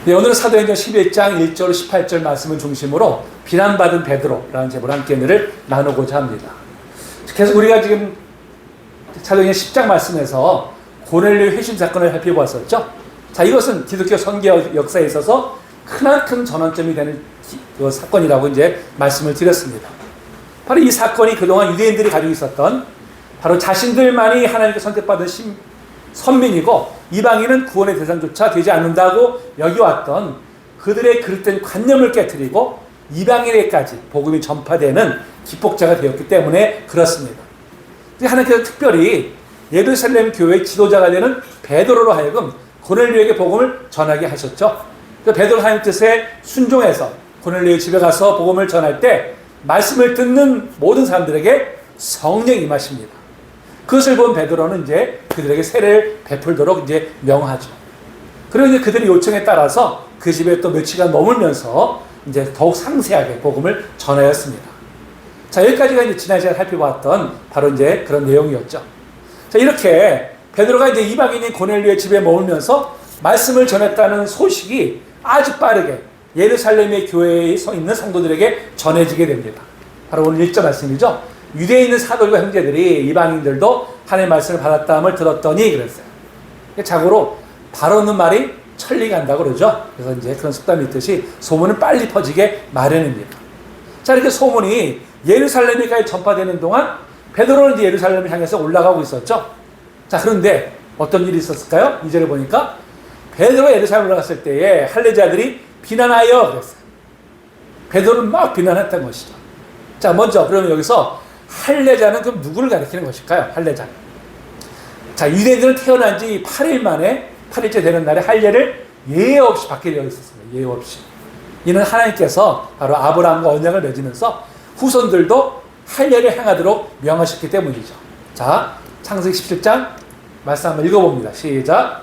네, 오늘은 사도행전 11장 1절 18절 말씀을 중심으로 비난받은 베드로라는 제목으로 함께 은혜를 나누고자 합니다. 계속 우리가 지금 사도행전 10장 말씀에서 고넬료 회심 사건을 살펴보았었죠. 자, 이것은 기독교 선교 역사에 있어서 크나큰 전환점이 되는 그 사건이라고 이제 말씀을 드렸습니다. 바로 이 사건이 그동안 유대인들이 가지고 있었던 바로 자신들만이 하나님께 선택받은 선민이고 이방인은 구원의 대상조차 되지 않는다고 여겨왔던 그들의 그릇된 관념을 깨트리고 이방인에까지 복음이 전파되는 기폭제가 되었기 때문에 그렇습니다. 하나님께서 특별히 예루살렘 교회의 지도자가 되는 베드로로 하여금 고넬료에게 복음을 전하게 하셨죠. 베드로 하나님 뜻에 순종해서 고넬료의 집에 가서 복음을 전할 때 말씀을 듣는 모든 사람들에게 성령이 임하십니다. 그것을 본 베드로는 이제 그들에게 세례를 베풀도록 이제 명하죠. 그리고 이제 그들의 요청에 따라서 그 집에 또 며칠간 머물면서 이제 더욱 상세하게 복음을 전하였습니다. 자, 여기까지가 이제 지난 시간에 살펴봤던 바로 이제 그런 내용이었죠. 자, 이렇게 베드로가 이제 이방인인 고넬료의 집에 머물면서 말씀을 전했다는 소식이 아주 빠르게 예루살렘의 교회에 있는 성도들에게 전해지게 됩니다. 바로 오늘 1절 말씀이죠. 유대에 있는 사도들과 형제들이 이방인들도 하나님의 말씀을 받았다함을 들었더니 그랬어요. 자고로 바로 없는 말이 천리 간다고 그러죠. 그래서 이제 그런 속담이 있듯이 소문은 빨리 퍼지게 마련입니다. 자, 이렇게 소문이 예루살렘에까지 전파되는 동안 베드로는 이제 예루살렘을 향해서 올라가고 있었죠. 자, 그런데 어떤 일이 있었을까요? 2절에 보니까 베드로가 예루살렘에 올라갔을 때에 할례자들이 비난하여 그랬어요. 베드로는 막 비난했던 것이죠. 자, 먼저 그러면 여기서 할례자는 그럼 누구를 가리키는 것일까요? 할례자는. 자, 유대인들은 태어난 지 8일 만에 8일째 되는 날에 할례를 예외 없이 받게 되어 있었습니다. 예외 없이. 이는 하나님께서 바로 아브라함과 언약을 맺으면서 후손들도 할례를 행하도록 명하셨기 때문이죠. 자, 창세기 17장 말씀 한번 읽어봅니다. 시작.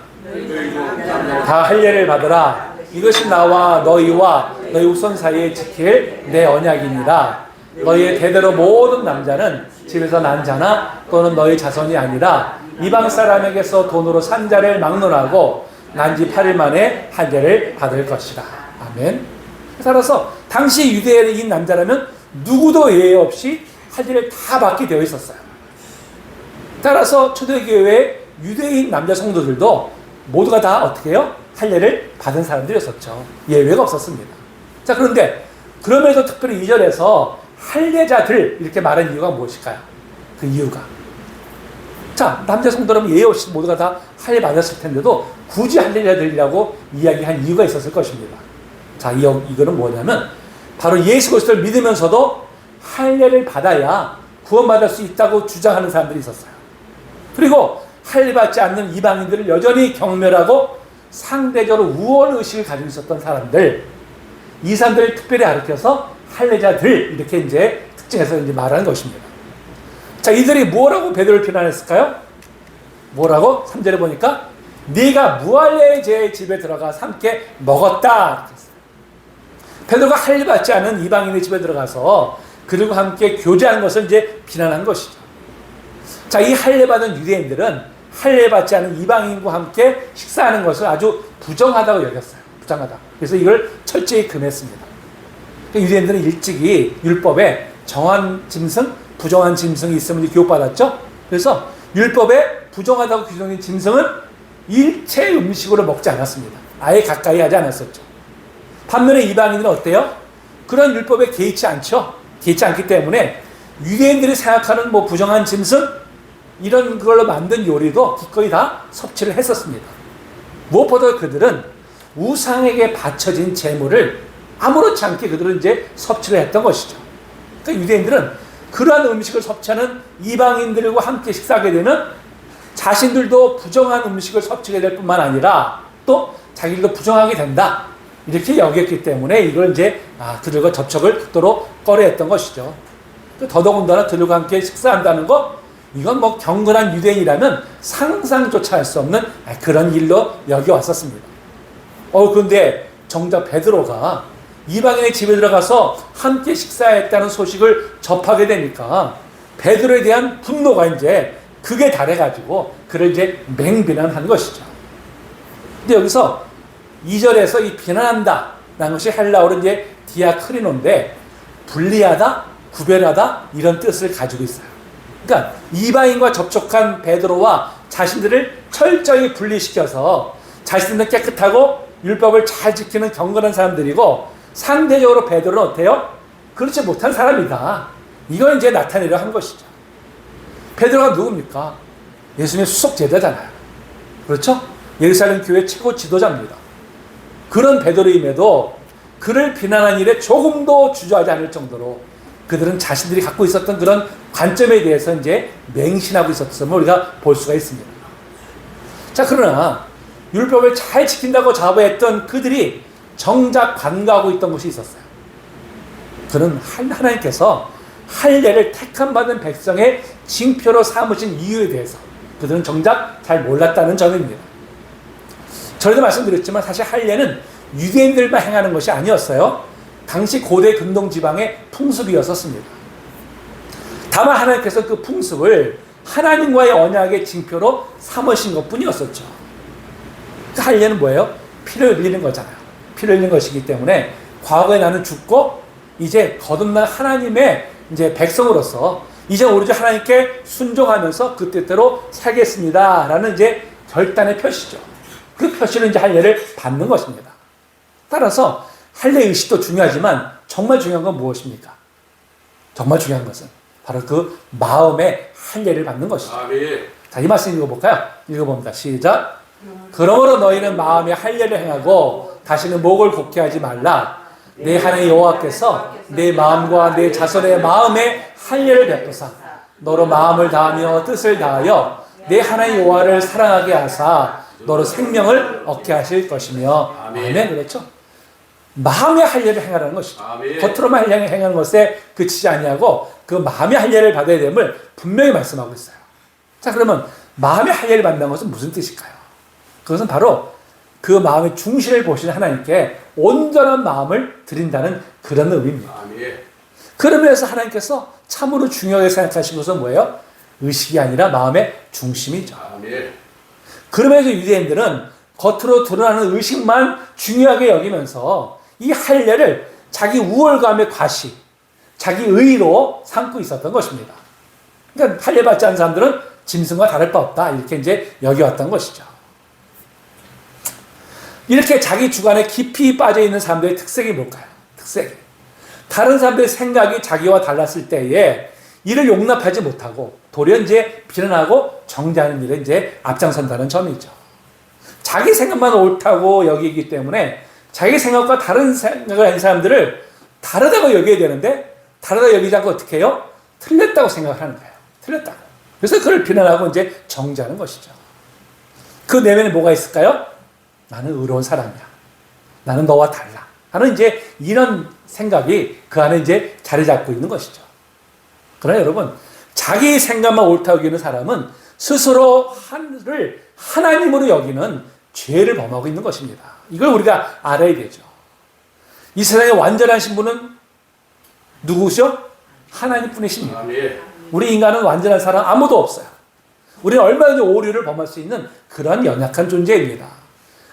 다 할례를 받으라. 이것이 나와 너희와 너희 후손 사이에 지킬 내 언약이니라. 너희의 대대로 모든 남자는 집에서 난 자나 또는 너희 자손이 아니라 이방 사람에게서 돈으로 산 자를 막론하고 난 지 8일 만에 할례를 받을 것이다. 아멘. 따라서 당시 유대인인 남자라면 누구도 예외 없이 할례를 다 받게 되어 있었어요. 따라서 초대교회의 유대인 남자 성도들도 모두가 다 어떻게 해요? 할례를 받은 사람들이었었죠. 예외가 없었습니다. 자, 그런데 그럼에도 특별히 2절에서 할례자들 이렇게 말한 이유가 무엇일까요? 그 이유가, 자, 남자 성도라면 예외 없이 모두가 다 할례 받았을 텐데도 굳이 할례자들이라고 이야기한 이유가 있었을 것입니다. 자, 이거는 뭐냐면 바로 예수 그리스도를 믿으면서도 할례를 받아야 구원받을 수 있다고 주장하는 사람들이 있었어요. 그리고 할례 받지 않는 이방인들을 여전히 경멸하고 상대적으로 우월의식을 가지고 있었던 사람들, 이 사람들을 특별히 가르쳐서 할례자들 이렇게 이제 특징해서 이제 말하는 것입니다. 자, 이들이 뭐라고 베드로를 비난했을까요? 뭐라고? 3절에 보니까 네가 무할례의 제 집에 들어가서 함께 먹었다. 베드로가 할례 받지 않은 이방인의 집에 들어가서 그들과 함께 교제한 것을 이제 비난한 것이죠. 자, 이 할례 받은 유대인들은 할례 받지 않은 이방인과 함께 식사하는 것을 아주 부정하다고 여겼어요. 부정하다. 그래서 이걸 철저히 금했습니다. 유대인들은 일찍이 율법에 정한 짐승, 부정한 짐승이 있으면 교육받았죠. 그래서 율법에 부정하다고 규정된 짐승은 일체 음식으로 먹지 않았습니다. 아예 가까이 하지 않았었죠. 반면에 이방인들은 어때요? 그런 율법에 개의치 않죠. 개의치 않기 때문에 유대인들이 생각하는 뭐 부정한 짐승 이런 걸로 만든 요리도 기꺼이 다 섭취를 했었습니다. 무엇보다 그들은 우상에게 바쳐진 제물을 아무렇지 않게 그들은 이제 섭취를 했던 것이죠. 그러니까 유대인들은 그러한 음식을 섭취하는 이방인들과 함께 식사하게 되면 자신들도 부정한 음식을 섭취하게 될 뿐만 아니라 또 자기들도 부정하게 된다. 이렇게 여겼기 때문에 이걸 이제 그들과 접촉을 극도로 꺼려했던 것이죠. 더더군다나 그들과 함께 식사한다는 것, 이건 뭐 경건한 유대인이라면 상상조차 할 수 없는 그런 일로 여겨왔었습니다. 그런데 정작 베드로가 이방인의 집에 들어가서 함께 식사했다는 소식을 접하게 되니까 베드로에 대한 분노가 이제 극에 달해가지고 그를 이제 맹비난한 것이죠. 근데 여기서 2절에서 이 비난한다 라는 것이 헬라어로 이제 디아크리노인데 분리하다, 구별하다 이런 뜻을 가지고 있어요. 그러니까 이방인과 접촉한 베드로와 자신들을 철저히 분리시켜서 자신들은 깨끗하고 율법을 잘 지키는 경건한 사람들이고 상대적으로 베드로는 어때요? 그렇지 못한 사람이다. 이걸 이제 나타내려 한 것이죠. 베드로가 누굽니까? 예수님의 수석 제자잖아요. 그렇죠? 예루살렘 교회 최고 지도자입니다. 그런 베드로임에도 그를 비난한 일에 조금도 주저하지 않을 정도로 그들은 자신들이 갖고 있었던 그런 관점에 대해서 이제 맹신하고 있었음을 우리가 볼 수가 있습니다. 자, 그러나 율법을 잘 지킨다고 자부했던 그들이 정작 간과하고 있던 것이 있었어요. 그는 하나님께서 할례를 택함 받은 백성의 징표로 삼으신 이유에 대해서 그들은 정작 잘 몰랐다는 점입니다. 전에도 말씀드렸지만 사실 할례는 유대인들만 행하는 것이 아니었어요. 당시 고대 근동 지방의 풍습이었었습니다. 다만 하나님께서 그 풍습을 하나님과의 언약의 징표로 삼으신 것뿐이었었죠. 그 할례는 뭐예요? 피를 흘리는 거잖아요. 피를 흘리는 것이기 때문에 과거에 나는 죽고 이제 거듭난 하나님의 이제 백성으로서 이제 오로지 하나님께 순종하면서 그 뜻대로 살겠습니다라는 이제 결단의 표시죠. 그 표시는 이제 할례를 받는 것입니다. 따라서 할례 의식도 중요하지만 정말 중요한 건 무엇입니까? 정말 중요한 것은 바로 그 마음의 할례를 받는 것이죠. 자, 이 말씀 읽어볼까요? 읽어봅니다. 시작. 그러므로 너희는 마음의 할례를 행하고 다시는 목을 곡게 하지 말라. 내 하나님 여호와께서 내 마음과 내 자손의 마음에 할례를 베푸사 너로 마음을 다하며 뜻을 다하여 내 하나님 여호와를 사랑하게 하사 너로 생명을 얻게 하실 것이며. 아멘. 그렇죠? 마음의 할례를 행하라는 것이죠. 아멘. 겉으로만 할례를 행하는 것에 그치지 아니하고 그 마음의 할례를 받아야 됨을 분명히 말씀하고 있어요. 자, 그러면 마음의 할례를 받는다는 것은 무슨 뜻일까요? 그것은 바로 그 마음의 중심을 보시는 하나님께 온전한 마음을 드린다는 그런 의미입니다. 아멘. 그러면서 하나님께서 참으로 중요하게 생각하신 것은 뭐예요? 의식이 아니라 마음의 중심이죠. 아멘. 그러면서 유대인들은 겉으로 드러나는 의식만 중요하게 여기면서 이 할례를 자기 우월감의 과시, 자기 의로 삼고 있었던 것입니다. 그러니까 할례 받지 않은 사람들은 짐승과 다를 바 없다 이렇게 이제 여겨왔던 것이죠. 이렇게 자기 주관에 깊이 빠져 있는 사람들의 특색이 뭘까요? 특색이 다른 사람들의 생각이 자기와 달랐을 때에 이를 용납하지 못하고 도리어 이제 비난하고 정죄하는 일에 이제 앞장선다는 점이죠. 자기 생각만 옳다고 여기기 때문에 자기 생각과 다른 생각을 하는 사람들을 다르다고 여겨야 되는데 다르다고 여기지 않고 어떻게 해요? 틀렸다고 생각하는 거예요. 틀렸다고. 그래서 그를 비난하고 이제 정죄하는 것이죠. 그 내면에 뭐가 있을까요? 나는 의로운 사람이야. 나는 너와 달라. 하는 이제 이런 생각이 그 안에 이제 자리 잡고 있는 것이죠. 그러나 여러분, 자기 생각만 옳다고 여기는 사람은 스스로 하늘을 하나님으로 여기는 죄를 범하고 있는 것입니다. 이걸 우리가 알아야 되죠. 이 세상에 완전한 신분은 누구시죠? 하나님뿐이십니다. 우리 인간은 완전한 사람 아무도 없어요. 우리는 얼마든지 오류를 범할 수 있는 그런 연약한 존재입니다.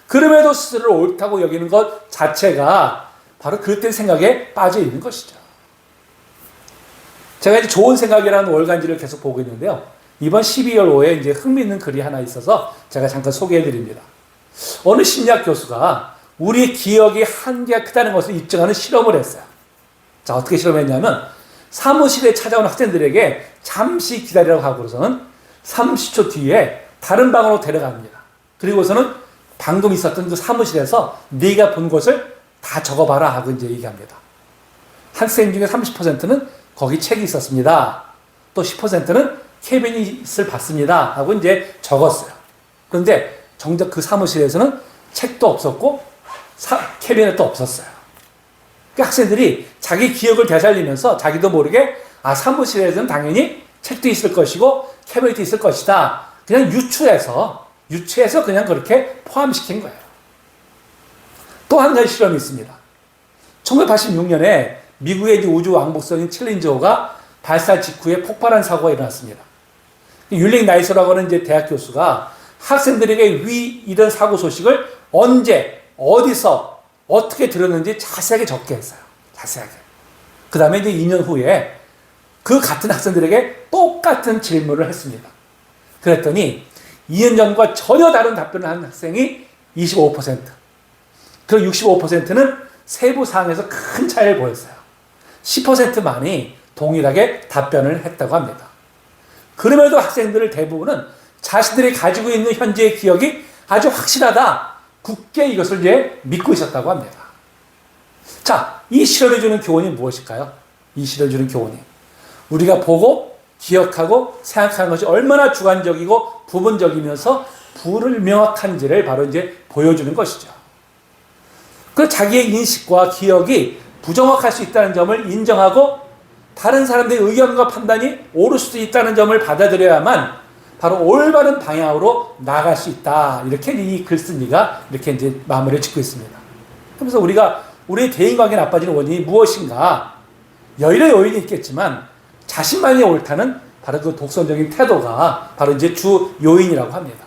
그럼에도 스스로를 옳다고 여기는 것 자체가 바로 그릇된 생각에 빠져 있는 것이죠. 제가 이제 좋은 생각이라는 월간지를 계속 보고 있는데요. 이번 12월 5에 이제 흥미있는 글이 하나 있어서 제가 잠깐 소개해 드립니다. 어느 심리학 교수가 우리의 기억이 한계가 크다는 것을 입증하는 실험을 했어요. 자, 어떻게 실험했냐면 사무실에 찾아온 학생들에게 잠시 기다리라고 하고서는 30초 뒤에 다른 방으로 데려갑니다. 그리고서는 방금 있었던 그 사무실에서 네가 본 것을 다 적어봐라 하고 이제 얘기합니다. 학생 중에 30%는 거기 책이 있었습니다. 또 10%는 캐비닛을 봤습니다 하고 이제 적었어요. 그런데 정작 그 사무실에서는 책도 없었고 캐비닛도 없었어요. 그 학생들이 자기 기억을 되살리면서 자기도 모르게 사무실에서는 당연히 책도 있을 것이고 캐비닛도 있을 것이다. 그냥 유추해서 그냥 그렇게 포함시킨 거예요. 또 한 가지 실험이 있습니다. 1986년에 미국의 우주 왕복선인 챌린저가 발사 직후에 폭발한 사고가 일어났습니다. 율링 나이서라고 하는 이제 대학 교수가 학생들에게 이런 사고 소식을 언제 어디서 어떻게 들었는지 자세하게 적게 했어요. 자세하게. 그 다음에 이제 2년 후에 그 같은 학생들에게 똑같은 질문을 했습니다. 그랬더니 2년 전과 전혀 다른 답변을 한 학생이 25%. 그 65%는 세부 사항에서 큰 차이를 보였어요. 10%만이 동일하게 답변을 했다고 합니다. 그럼에도 학생들 대부분은 자신들이 가지고 있는 현재의 기억이 아주 확실하다. 굳게 이것을 이제 믿고 있었다고 합니다. 자, 이 실현을 주는 교훈이 무엇일까요? 이 실현을 주는 교훈이 우리가 보고 기억하고 생각하는 것이 얼마나 주관적이고 부분적이면서 불명확한지를 바로 이제 보여주는 것이죠. 그 자기의 인식과 기억이 부정확할 수 있다는 점을 인정하고 다른 사람들의 의견과 판단이 옳을 수도 있다는 점을 받아들여야만 바로 올바른 방향으로 나아갈 수 있다. 이렇게 이 글쓴이가 이렇게 이제 마무리를 짓고 있습니다. 그래서 우리가 우리의 대인관계 나빠지는 원인이 무엇인가? 여러 요인이 있겠지만 자신만이 옳다는 바로 그 독선적인 태도가 바로 이제 주 요인이라고 합니다.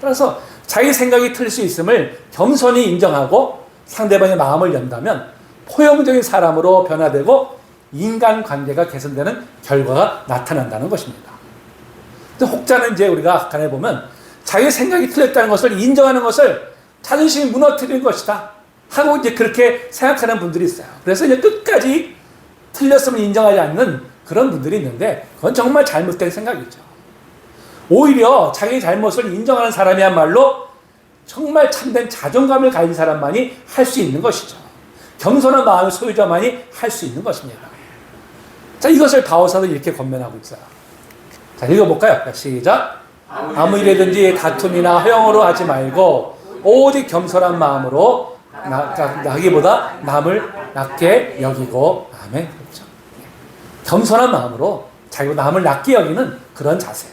따라서 자기 생각이 틀릴 수 있음을 겸손히 인정하고 상대방의 마음을 연다면 포용적인 사람으로 변화되고 인간관계가 개선되는 결과가 나타난다는 것입니다. 혹자는 이제 우리가 간에 보면 자기 생각이 틀렸다는 것을 인정하는 것을 자존심이 무너뜨리는 것이다 하고 이제 그렇게 생각하는 분들이 있어요. 그래서 이제 끝까지 틀렸음을 인정하지 않는 그런 분들이 있는데 그건 정말 잘못된 생각이죠. 오히려 자기 잘못을 인정하는 사람이야말로 정말 참된 자존감을 가진 사람만이 할 수 있는 것이죠. 겸손한 마음의 소유자만이 할 수 있는 것입니다. 자, 이것을 바오사도 이렇게 권면하고 있어요. 자, 읽어볼까요? 시작. 아무 일이든지 다툼이나 허영으로 하지 말고 오직 겸손한 마음으로 나기보다 남을 낮게 여기고 아멘. 그렇죠. 겸손한 마음으로 자기보다 남을 낮게 여기는 그런 자세.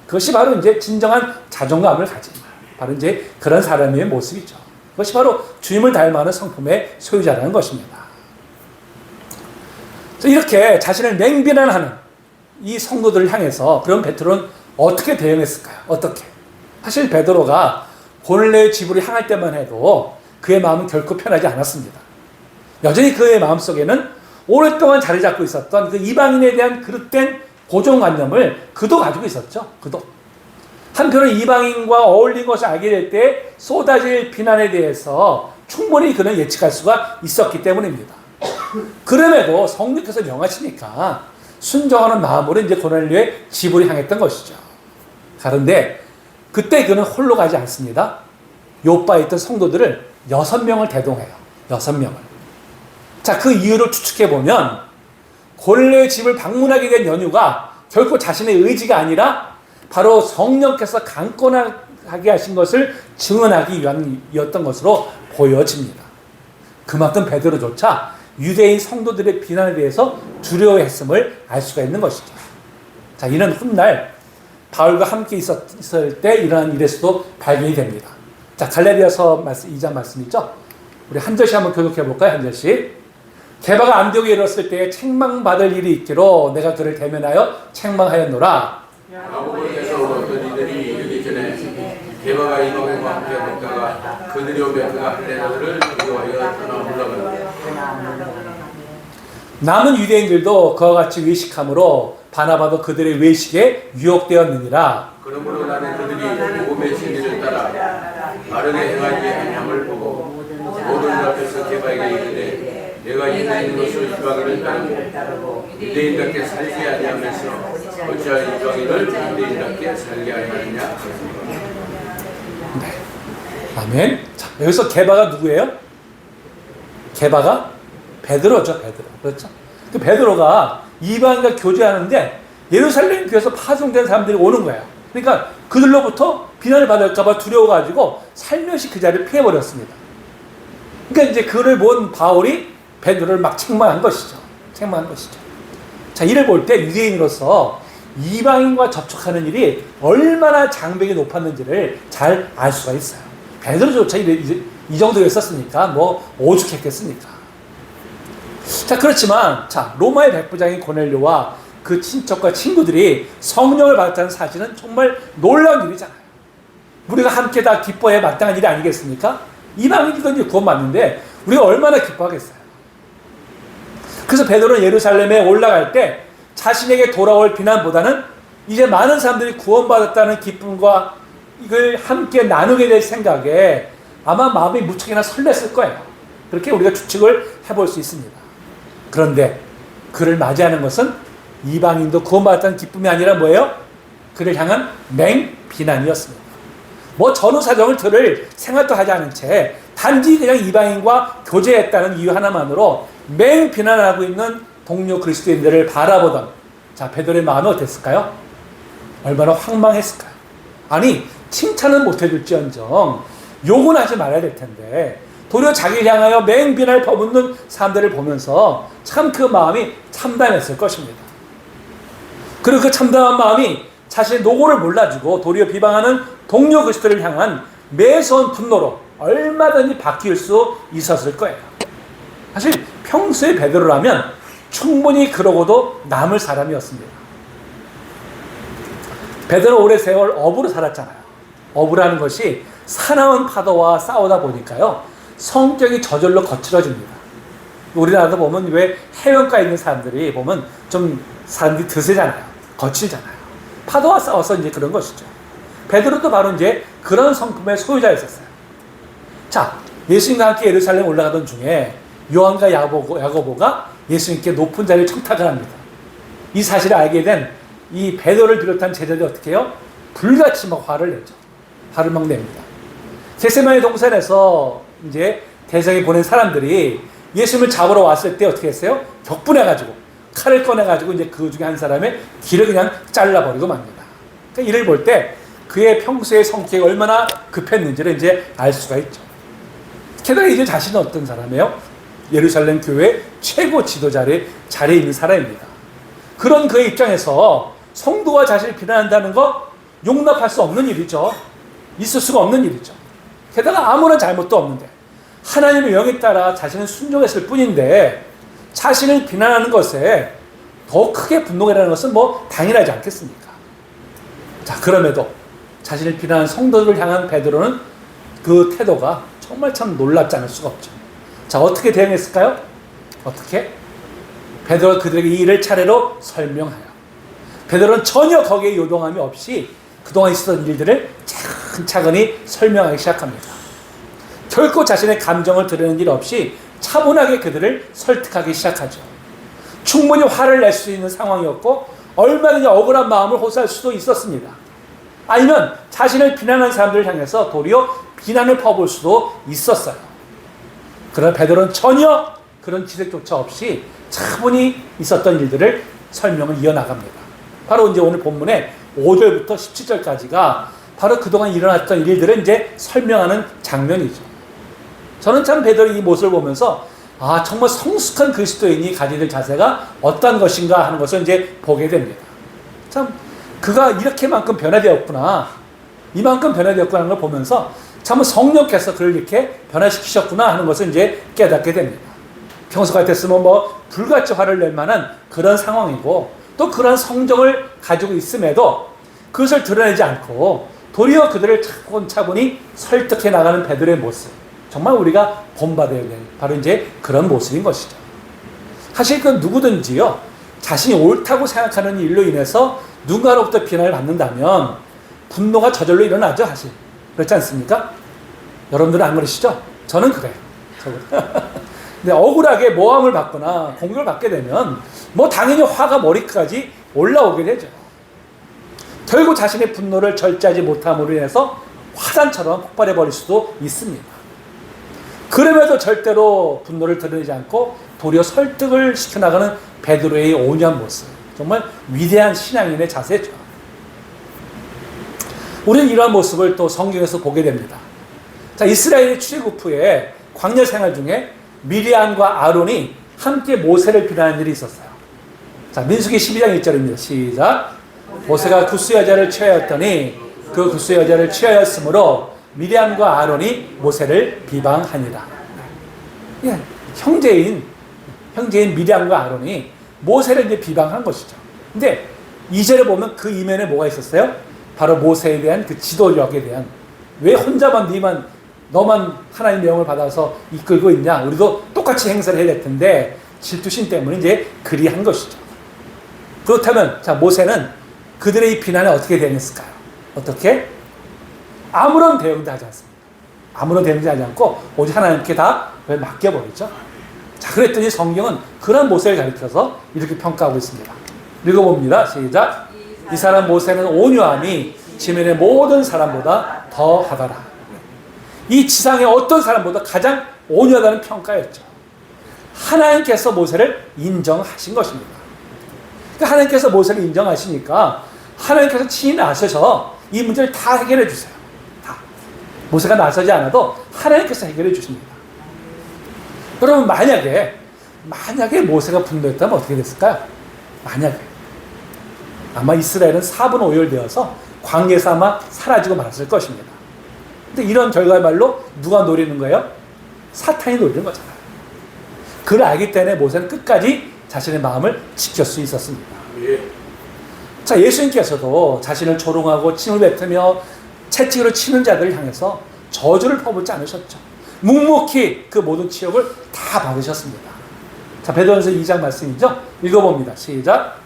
그것이 바로 이제 진정한 자존감을 가진 바로 이제 그런 사람의 모습이죠. 그것이 바로 주님을 닮아가는 성품의 소유자라는 것입니다. 이렇게 자신을 맹비난하는 이 성도들을 향해서 그런 베드로는 어떻게 대응했을까요? 어떻게? 사실 베드로가 고넬료의 집으로 향할 때만 해도 그의 마음은 결코 편하지 않았습니다. 여전히 그의 마음속에는 오랫동안 자리 잡고 있었던 그 이방인에 대한 그릇된 고정관념을 그도 가지고 있었죠. 그도. 한편은 이방인과 어울린 것을 알게 될 때 쏟아질 비난에 대해서 충분히 그는 예측할 수가 있었기 때문입니다. 그럼에도 성령께서 명하시니까 순종하는 마음으로 이제 고넬료의 집으로 향했던 것이죠. 그런데 그때 그는 홀로 가지 않습니다. 요바에 있던 성도들을 6명을 대동해요. 6명을. 자, 그 이유를 추측해보면 고넬료의 집을 방문하게 된 연유가 결코 자신의 의지가 아니라 바로 성령께서 강권하게 하신 것을 증언하기 위함이었던 것으로 보여집니다. 그만큼 베드로조차 유대인 성도들의 비난에 대해서 두려워했음을 알 수가 있는 것이죠. 자, 이는 훗날 바울과 함께 있었을 때 일어난 일에서도 발견이 됩니다. 자, 갈라디아서 2장 말씀이죠. 우리 한 절씩 한번 교독해 볼까요? 한 절씩. 게바가 안디옥에 이르렀을 때 책망받을 일이 있기로 내가 그를 대면하여 책망하였노라. 야고보에서 어떤 이들이 이르기 전에 게바가 이방인과 함께 먹다가 그들이 오며 그가 할례자들을 두려워하여 떠나 올라간다. 남은 유대인들도 그와 같이 외식함으로 바나바도 그들의 외식에 유혹되었느니라. 그러므로 나는 그들이 복음의 진리를 따라 바르게 행하지 아니함을 보고 모든 앞에서 게바에게 이르되 내가 유대인 것을 이방인을 따르고 유대인답게 살게 아니하면서 어찌하여 이방인을 유대인답게 살게 하느냐. 네. 아멘. 자, 여기서 게바가 누구예요? 게바가 베드로죠. 베드로. 그렇죠? 그 베드로가 이방인과 교제하는데 예루살렘 교회에서 파송된 사람들이 오는 거예요. 그러니까 그들로부터 비난을 받을까봐 두려워가지고 살며시 그 자리를 피해버렸습니다. 그러니까 이제 그를 본 바울이 베드로를 막 책망한 것이죠. 책망한 것이죠. 자, 이를 볼 때 유대인으로서 이방인과 접촉하는 일이 얼마나 장벽이 높았는지를 잘 알 수가 있어요. 베드로조차 이 정도였었으니까 뭐 오죽했겠습니까? 자, 그렇지만 자, 로마의 백부장인 고넬료와 그 친척과 친구들이 성령을 받았다는 사실은 정말 놀라운 일이잖아요. 우리가 함께 다 기뻐해 마땅한 일이 아니겠습니까? 이방인도 이제 구원받는데 우리가 얼마나 기뻐하겠어요. 그래서 베드로는 예루살렘에 올라갈 때 자신에게 돌아올 비난보다는 이제 많은 사람들이 구원받았다는 기쁨과 이걸 함께 나누게 될 생각에 아마 마음이 무척이나 설렜을 거예요. 그렇게 우리가 추측을 해볼 수 있습니다. 그런데 그를 맞이하는 것은 이방인도 구원받았다는 기쁨이 아니라 뭐예요? 그를 향한 맹비난이었습니다. 뭐 전후 사정을 들을 생각도 하지 않은 채 단지 그냥 이방인과 교제했다는 이유 하나만으로 맹비난하고 있는 동료 그리스도인들을 바라보던 자 베드로의 마음이 어땠을까요? 얼마나 황망했을까요? 아니 칭찬은 못해줄지언정 욕은 하지 말아야 될 텐데 도리어 자기를 향하여 맹비난을 퍼붓는 사람들을 보면서 참 그 마음이 참담했을 것입니다. 그리고 그 참담한 마음이 자신의 노고를 몰라주고 도리어 비방하는 동료 그리스도를 향한 매서운 분노로 얼마든지 바뀔 수 있었을 거예요. 사실 평소에 베드로라면 충분히 그러고도 남을 사람이었습니다. 베드로 오래 세월 어부로 살았잖아요. 어부라는 것이 사나운 파도와 싸우다 보니까요 성격이 저절로 거칠어집니다. 우리나라도 보면 왜 해변가에 있는 사람들이 보면 좀 사람들이 드세잖아요. 거칠잖아요. 파도와 싸워서 이제 그런 것이죠. 베드로도 바로 이제 그런 성품의 소유자였었어요. 자, 예수님과 함께 예루살렘 올라가던 중에 요한과 야고보가 예수님께 높은 자리를 청탁을 합니다. 이 사실을 알게 된 이 베드로를 비롯한 제자들이 어떻게 해요? 불같이 막 화를 내죠. 화를 막 냅니다. 겟세마네 동산에서 이제 대성에 보낸 사람들이 예수님을 잡으러 왔을 때 어떻게 했어요? 격분해가지고 칼을 꺼내가지고 이제 그 중에 한 사람의 귀를 그냥 잘라버리고 맙니다. 그러니까 이를 볼 때 그의 평소의 성격이 얼마나 급했는지를 이제 알 수가 있죠. 게다가 이제 자신은 어떤 사람이에요? 예루살렘 교회 최고 지도자의 자리에 있는 사람입니다. 그런 그의 입장에서 성도가 자신을 비난한다는 거 용납할 수 없는 일이죠. 있을 수가 없는 일이죠. 게다가 아무런 잘못도 없는데 하나님의 영에 따라 자신은 순종했을 뿐인데 자신을 비난하는 것에 더 크게 분노가 일어나는 것은 뭐 당연하지 않겠습니까? 자, 그럼에도 자신을 비난한 성도들을 향한 베드로는 그 태도가 정말 참 놀랍지 않을 수가 없죠. 자, 어떻게 대응했을까요? 어떻게? 베드로가 그들에게 이 일을 차례로 설명하여 베드로는 전혀 거기에 요동함이 없이 그동안 있었던 일들을 차근차근히 설명하기 시작합니다. 결코 자신의 감정을 드러내는 일 없이 차분하게 그들을 설득하기 시작하죠. 충분히 화를 낼 수 있는 상황이었고 얼마든지 억울한 마음을 호소할 수도 있었습니다. 아니면 자신을 비난한 사람들을 향해서 도리어 비난을 퍼볼 수도 있었어요. 그러나 베드로는 전혀 그런 기색조차 없이 차분히 있었던 일들을 설명을 이어나갑니다. 바로 이제 오늘 본문의 5절부터 17절까지가 바로 그동안 일어났던 일들을 이제 설명하는 장면이죠. 저는 참 베드로의 이 모습을 보면서 아, 정말 성숙한 그리스도인이 가지는 자세가 어떤 것인가 하는 것을 이제 보게 됩니다. 참 그가 이렇게만큼 변화되었구나, 이만큼 변화되었구나 하는 걸 보면서 참 성령께서 그를 이렇게 변화시키셨구나 하는 것을 이제 깨닫게 됩니다. 평소 같았으면 뭐 불같이 화를 낼 만한 그런 상황이고 또 그런 성정을 가지고 있음에도 그것을 드러내지 않고 도리어 그들을 차분히 설득해 나가는 베드로의 모습, 정말 우리가 본받아야 될 바로 이제 그런 모습인 것이죠. 사실 그 누구든지요 자신이 옳다고 생각하는 일로 인해서 누군가로부터 비난을 받는다면 분노가 저절로 일어나죠. 사실 그렇지 않습니까? 여러분들은 안 그러시죠? 저는 그래요. 근데 억울하게 모함을 받거나 공격을 받게 되면 뭐 당연히 화가 머리까지 올라오게 되죠. 결국 자신의 분노를 절제하지 못함으로 인해서 화산처럼 폭발해 버릴 수도 있습니다. 그럼에도 절대로 분노를 드러내지 않고 도리어 설득을 시켜나가는 베드로의 온유한 모습, 정말 위대한 신앙인의 자세죠. 우리는 이러한 모습을 또 성경에서 보게 됩니다. 자, 이스라엘의 출애굽 후에 광야 생활 중에 미리암과 아론이 함께 모세를 비난하는 일이 있었어요. 자, 민수기 12장 1절입니다. 시작. 모세가 구스 여자를 취하였더니 그 구스 여자를 취하였으므로 미리암과 아론이 모세를 비방하니라. 예, 형제인 미리암과 아론이 모세를 이제 비방한 것이죠. 근데 2절에 보면 그 이면에 뭐가 있었어요? 바로 모세에 대한 그 지도력에 대한, 왜 혼자만 네만 너만 하나님의 영을 받아서 이끌고 있냐? 우리도 똑같이 행사를 해야 될 텐데 질투심 때문에 이제 그리 한 것이죠. 그렇다면 자, 모세는 그들의 이 비난에 어떻게 대응했을까요? 어떻게? 아무런 대응도 하지 않습니다. 아무런 대응도 하지 않고 오직 하나님께 다 맡겨버리죠. 자, 그랬더니 성경은 그런 모세를 가리켜서 이렇게 평가하고 있습니다. 읽어봅니다. 시작. 이 사람 모세는 온유함이 지면의 모든 사람보다 더하더라. 이 지상의 어떤 사람보다 가장 온유하다는 평가였죠. 하나님께서 모세를 인정하신 것입니다. 그러니까 하나님께서 모세를 인정하시니까 하나님께서 친히 나서셔서 이 문제를 다 해결해 주세요. 다. 모세가 나서지 않아도 하나님께서 해결해 주십니다. 여러분, 만약에 모세가 분노했다면 어떻게 됐을까요? 만약에 아마 이스라엘은 4분 오열되어서 광야에서 아마 사라지고 말았을 것입니다. 근데 이런 결과야말로 누가 노리는 거예요? 사탄이 노리는 거잖아요. 그걸 알기 때문에 모세는 끝까지 자신의 마음을 지킬 수 있었습니다. 예. 자, 예수님께서도 자신을 조롱하고 침을 뱉으며 채찍으로 치는 자들을 향해서 저주를 퍼붓지 않으셨죠. 묵묵히 그 모든 치욕을 다 받으셨습니다. 자, 베드로전서 2장 말씀이죠. 읽어봅니다. 시작.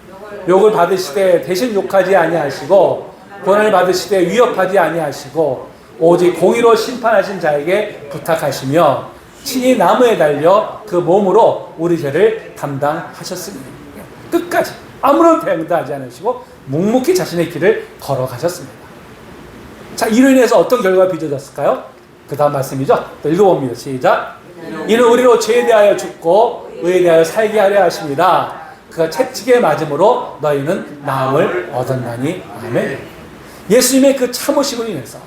욕을 받으시되 대신 욕하지 아니하시고 고난을 받으시되 위협하지 아니하시고 오직 공의로 심판하신 자에게 부탁하시며 친히 나무에 달려 그 몸으로 우리 죄를 담당하셨습니다. 끝까지 아무런 대응도 하지 않으시고 묵묵히 자신의 길을 걸어가셨습니다. 자, 이로 인해서 어떤 결과가 빚어졌을까요? 그 다음 말씀이죠. 또 읽어봅니다. 시작. 이는 우리로 죄에 대하여 죽고 의에 대하여 살게 하려 하십니다. 그가 채찍에 맞음으로 너희는 나음을 얻었나니. 아멘. 예수님의 그 참으심을 인해서,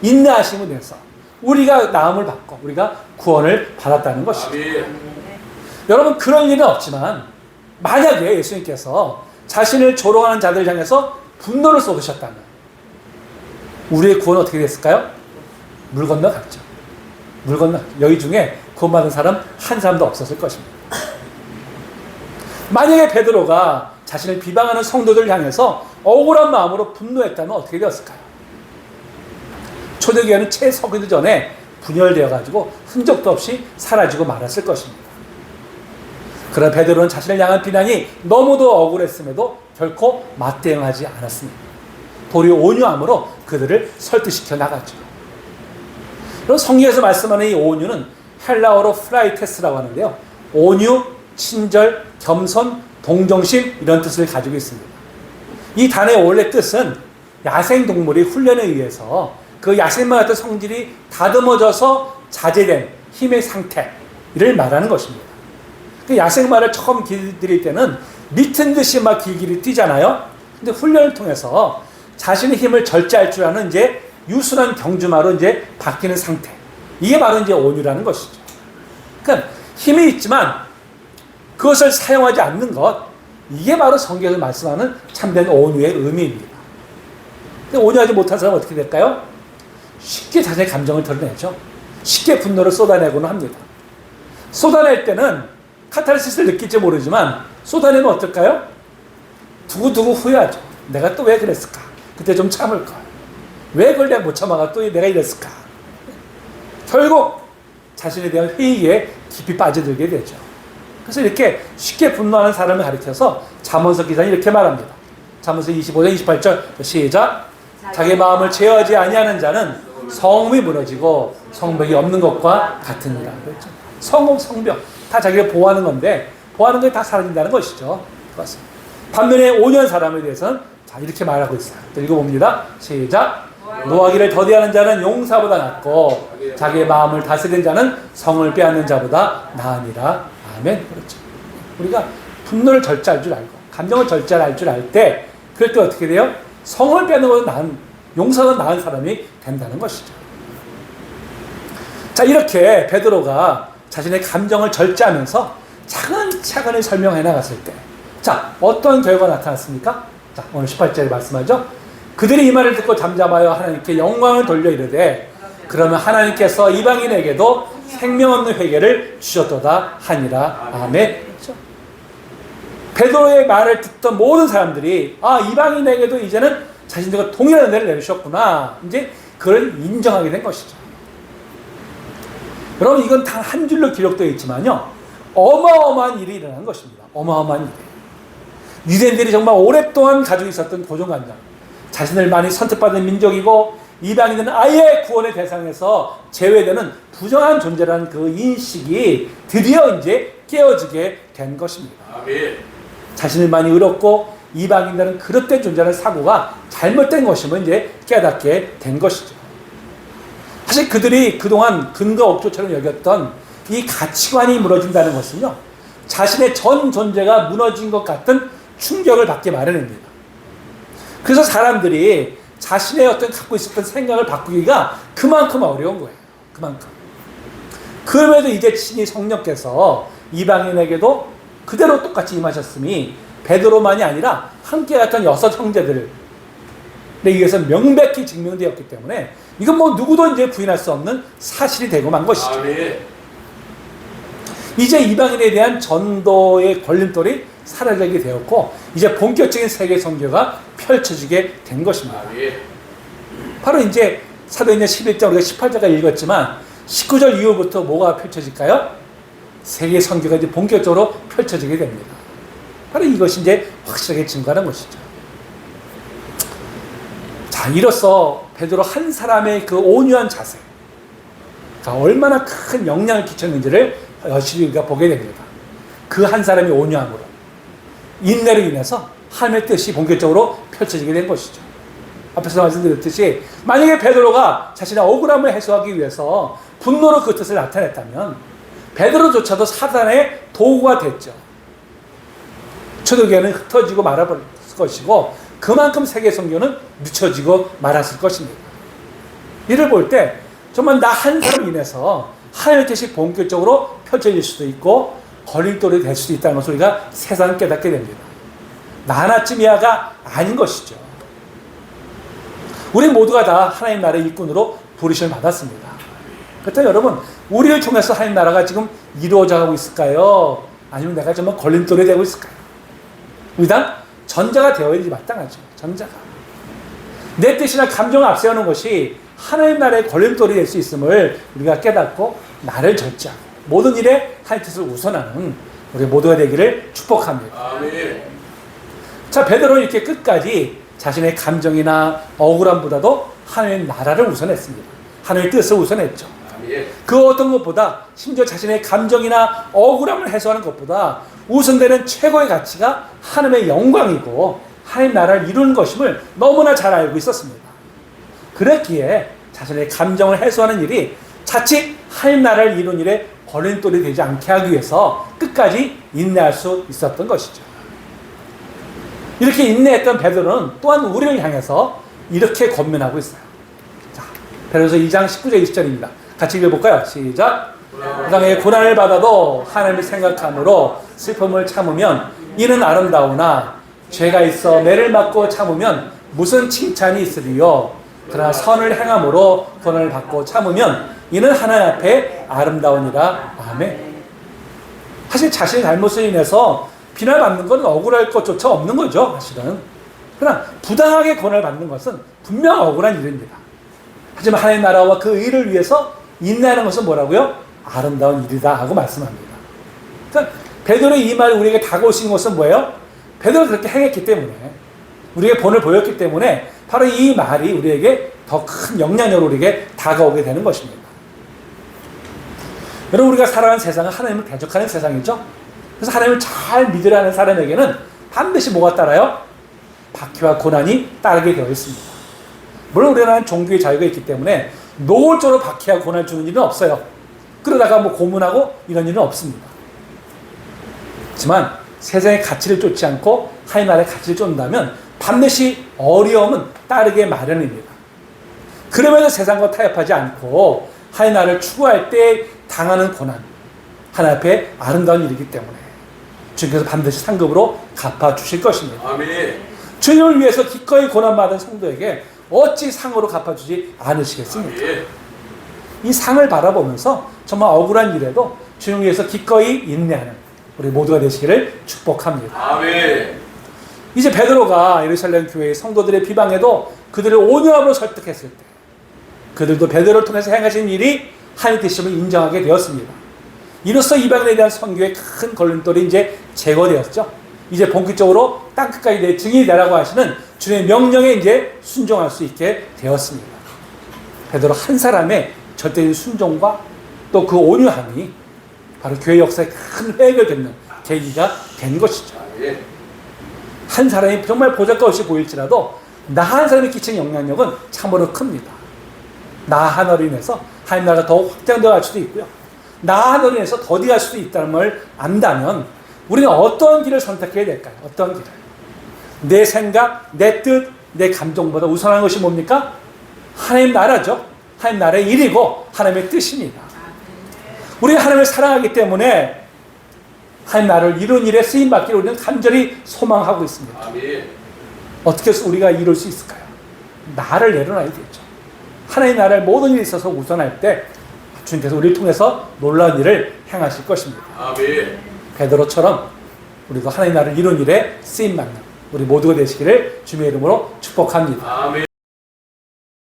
인내하심을 인해서 우리가 나음을 받고 우리가 구원을 받았다는 것이죠. 여러분, 그런 일은 없지만 만약에 예수님께서 자신을 조롱하는 자들 향해서 분노를 쏟으셨다면 우리의 구원은 어떻게 됐을까요? 물 건너갔죠. 물 건너. 여기 중에 구원받은 사람 한 사람도 없었을 것입니다. 만약에 베드로가 자신을 비방하는 성도들을 향해서 억울한 마음으로 분노했다면 어떻게 되었을까요? 초대교회는 채 서기도 전에 분열되어가지고 흔적도 없이 사라지고 말았을 것입니다. 그러나 베드로는 자신을 향한 비난이 너무도 억울했음에도 결코 맞대응하지 않았습니다. 도리어 온유함으로 그들을 설득시켜 나갔죠. 그럼 성경에서 말씀하는 이 온유는 헬라어로 프라이테스라고 하는데요. 온유, 친절, 겸손, 동정심 이런 뜻을 가지고 있습니다. 이 단어의 원래 뜻은 야생동물의 훈련에 의해서 그 야생마 같은 성질이 다듬어져서 자제된 힘의 상태를 말하는 것입니다. 그 야생마를 처음 길들일 때는 미친 듯이 막 길길이 뛰잖아요. 근데 훈련을 통해서 자신의 힘을 절제할 줄 아는 이제 유순한 경주마로 이제 바뀌는 상태. 이게 바로 이제 온유라는 것이죠. 그러니까 힘이 있지만 그것을 사용하지 않는 것. 이게 바로 성경에서 말씀하는 참된 온유의 의미입니다. 근데 온유하지 못한 사람은 어떻게 될까요? 쉽게 자신의 감정을 드러내죠. 쉽게 분노를 쏟아내고는 합니다. 쏟아낼 때는 카타르시스를 느낄지 모르지만 쏟아내면 어떨까요? 두고두고 후회하죠. 내가 또 왜 그랬을까? 그때 좀 참을걸. 왜 그걸 내가 못 참아가 또 내가 이랬을까? 결국 자신에 대한 회의에 깊이 빠져들게 되죠. 그래서 이렇게 쉽게 분노하는 사람을 가리켜서 잠언서 기자는 이렇게 말합니다. 잠언서 25장 28절 시작. 자기 마음을 제어하지 아니하는 자는 성읍이 무너지고 성벽이 없는 것과 같으니라. 그렇죠? 성읍, 성벽 다 자기를 보호하는 건데 보호하는 게 다 사라진다는 것이죠. 그렇습니다. 반면에 온유한 사람에 대해서는 자, 이렇게 말하고 있어요. 읽어봅니다. 시작. 노하기를 더디하는 자는 용사보다 낫고 자기의 마음을 다스리는 자는 성을 빼앗는 자보다 나으니라. 아멘. 그렇죠. 우리가 분노를 절제할 줄 알고 감정을 절제할 줄 알 때 그럴 때 어떻게 돼요? 성을 빼앗는 것보다 나은 용사보다 나은 사람이 된다는 것이죠. 자, 이렇게 베드로가 자신의 감정을 절제하면서 차근차근히 설명해 나갔을 때 자, 어떤 결과가 나타났습니까? 자, 오늘 18절에 말씀하죠. 그들이 이 말을 듣고 잠잠하여 하나님께 영광을 돌려 이르되 그러면 하나님께서 이방인에게도 생명 없는 회개를 주셨도다 하니라. 아멘. 그렇죠? 베드로의 말을 듣던 모든 사람들이 아, 이방인에게도 이제는 자신들과 동일한 은혜를 내리셨구나. 이제 그걸 인정하게 된 것이죠. 여러분 이건 단 한 줄로 기록되어 있지만요, 어마어마한 일이 일어난 것입니다. 어마어마한 일. 유대인들이 정말 오랫동안 가지고 있었던 고정관념, 자신을 많이 선택받은 민족이고 이방인들은 아예 구원의 대상에서 제외되는 부정한 존재라는 그 인식이 드디어 이제 깨어지게 된 것입니다. 아멘. 자신을 많이 의롭고 이방인들은 그릇된 존재라는 사고가 잘못된 것임을 이제 깨닫게 된 것이죠. 사실 그들이 그동안 근거 없조처럼 여겼던 이 가치관이 무너진다는 것은요, 자신의 전 존재가 무너진 것 같은 충격을 받게 마련입니다. 그래서 사람들이 자신의 어떤 갖고 있었던 생각을 바꾸기가 그만큼 어려운 거예요. 그만큼. 그럼에도 이제 친히 성령께서 이방인에게도 그대로 똑같이 임하셨으니 베드로만이 아니라 함께 갔던 6 형제들에 의해서 명백히 증명되었기 때문에 이건 뭐 누구도 이제 부인할 수 없는 사실이 되고 만 것이죠. 아멘. 이제 이방인에 대한 전도의 걸림돌이 사라지게 되었고 이제 본격적인 세계 선교가 펼쳐지게 된 것입니다. 아멘. 바로 이제 사도행전 11장 우리가 18절까지 읽었지만 19절 이후부터 뭐가 펼쳐질까요? 세계 선교가 이제 본격적으로 펼쳐지게 됩니다. 바로 이것이 이제 확실하게 증거하는 것이죠. 자, 이로써 베드로 한 사람의 그 온유한 자세가 얼마나 큰 영향을 끼쳤는지를 여실히 우리가 보게 됩니다. 그 한 사람의 온유함으로, 인내로 인해서 하나님의 뜻이 본격적으로 펼쳐지게 된 것이죠. 앞에서 말씀드렸듯이 만약에 베드로가 자신의 억울함을 해소하기 위해서 분노로 그 뜻을 나타냈다면 베드로조차도 사단의 도구가 됐죠. 초대교회는 흩어지고 말아버릴 것이고 그만큼 세계 선교는 늦춰지고 말았을 것입니다. 이를 볼 때 정말 나 한 사람 인해서 하나님의 뜻이 본격적으로 펼쳐질 수도 있고 걸림돌이 될 수도 있다는 것을 우리가 세상 깨닫게 됩니다. 나 하나쯤이야가 아닌 것이죠. 우리 모두가 다 하나님 나라의 일꾼으로 부르심을 받았습니다. 그렇다면 여러분, 우리를 통해서 하나님 나라가 지금 이루어져 가고 있을까요? 아니면 내가 정말 걸림돌이 되고 있을까요? 일단 전자가 되어야지 마땅하죠. 전자가. 내 뜻이나 감정을 앞세우는 것이 하나님 나라의 걸림돌이 될 수 있음을 우리가 깨닫고 나를 절제하고 모든 일에 하나님 뜻을 우선하는 우리 모두가 되기를 축복합니다. 아멘. 자, 베드로는 이렇게 끝까지 자신의 감정이나 억울함보다도 하나님의 나라를 우선했습니다. 하나님의 뜻을 우선했죠. 아멘. 그 어떤 것보다 심지어 자신의 감정이나 억울함을 해소하는 것보다 우선되는 최고의 가치가 하나님의 영광이고 하나님 나라를 이루는 것임을 너무나 잘 알고 있었습니다. 그랬기에 자신의 감정을 해소하는 일이 자칫 하나님 나라를 이루는 일에 걸림돌이 되지 않게 하기 위해서 끝까지 인내할 수 있었던 것이죠. 이렇게 인내했던 베드로는 또한 우리를 향해서 이렇게 권면하고 있어요. 자, 베드로서 2장 19절 20절입니다. 같이 읽어볼까요? 시작. 세상에 고난을 받아도 하나님을 생각함으로 슬픔을 참으면 이는 아름다우나 죄가 있어 매를 맞고 참으면 무슨 칭찬이 있으리요. 그러나 선을 행함으로 고난을 받고 참으면 이는 하나님 앞에 아름다우니라. 아멘. 사실 자신의 잘못을 인해서 비난받는 건 억울할 것조차 없는 거죠. 사실은. 그러나 부당하게 고난을 받는 것은 분명 억울한 일입니다. 하지만 하나님의 나라와 그 의를 위해서 인내하는 것은 뭐라고요? 아름다운 일이다 하고 말씀합니다. 그러니까 베드로의 이 말이 우리에게 다가오신 것은 뭐예요? 베드로가 그렇게 행했기 때문에, 우리에게 본을 보였기 때문에 바로 이 말이 우리에게 더 큰 영향력으로 우리에게 다가오게 되는 것입니다. 여러분, 우리가 살아가는 세상은 하나님을 대적하는 세상이죠. 그래서 하나님을 잘 믿으려 하는 사람에게는 반드시 뭐가 따라요? 박해와 고난이 따르게 되어 있습니다. 물론 우리나라는 종교의 자유가 있기 때문에 노골적으로 박해와 고난을 주는 일은 없어요. 그러다가 뭐 고문하고 이런 일은 없습니다. 하지만 세상의 가치를 쫓지 않고 하나님 나라의 가치를 쫓는다면 반드시 어려움은 따르게 마련입니다. 그러면서 세상과 타협하지 않고 하나님 나라를 추구할 때 당하는 고난, 하나님 앞에 아름다운 일이기 때문에 주님께서 반드시 상급으로 갚아주실 것입니다. 아멘. 주님을 위해서 기꺼이 고난받은 성도에게 어찌 상으로 갚아주지 않으시겠습니까? 아멘. 이 상을 바라보면서 정말 억울한 일에도 주님을 위해서 기꺼이 인내하는 우리 모두가 되시기를 축복합니다. 아멘. 이제 베드로가 예루살렘 교회의 성도들의 비방에도 그들을 온유함으로 설득했을 때 그들도 베드로를 통해서 행하신 일이 하나님 되심을 인정하게 되었습니다. 이로써 이방인에 대한 선교의 큰 걸림돌이 이제 제거되었죠. 이제 본격적으로 땅끝까지 내 증인이 되라고 하시는 주님의 명령에 이제 순종할 수 있게 되었습니다. 베드로 한 사람의 절대적인 순종과 또 그 온유함이 바로 교회 역사의 큰 획을 긋는 계기가 된 것이죠. 예. 한 사람이 정말 보잘것없이 보일지라도 나 한 사람이 끼치는 영향력은 참으로 큽니다. 나 하나로 인해서 하나님 나라가 더욱 확장되어 갈 수도 있고요. 나 하나로 인해서 더디 갈 수도 있다는 걸 안다면 우리는 어떤 길을 선택해야 될까요? 어떤 길을? 내 생각, 내 뜻, 내 감정보다 우선한 것이 뭡니까? 하나님 나라죠. 하나님 나라의 일이고 하나님의 뜻입니다. 우리가 하나님을 사랑하기 때문에 하나님 나라를 이룬 일에 쓰임받기를 우리는 간절히 소망하고 있습니다. 아멘. 어떻게 해서 우리가 이룰 수 있을까요? 나를 내려놔야 되죠. 하나님 나라의 모든 일에 있어서 우선할 때 주님께서 우리를 통해서 놀라운 일을 행하실 것입니다. 아멘. 베드로처럼 우리도 하나님 나라를 이룬 일에 쓰임받는 우리 모두가 되시기를 주님의 이름으로 축복합니다. 아멘.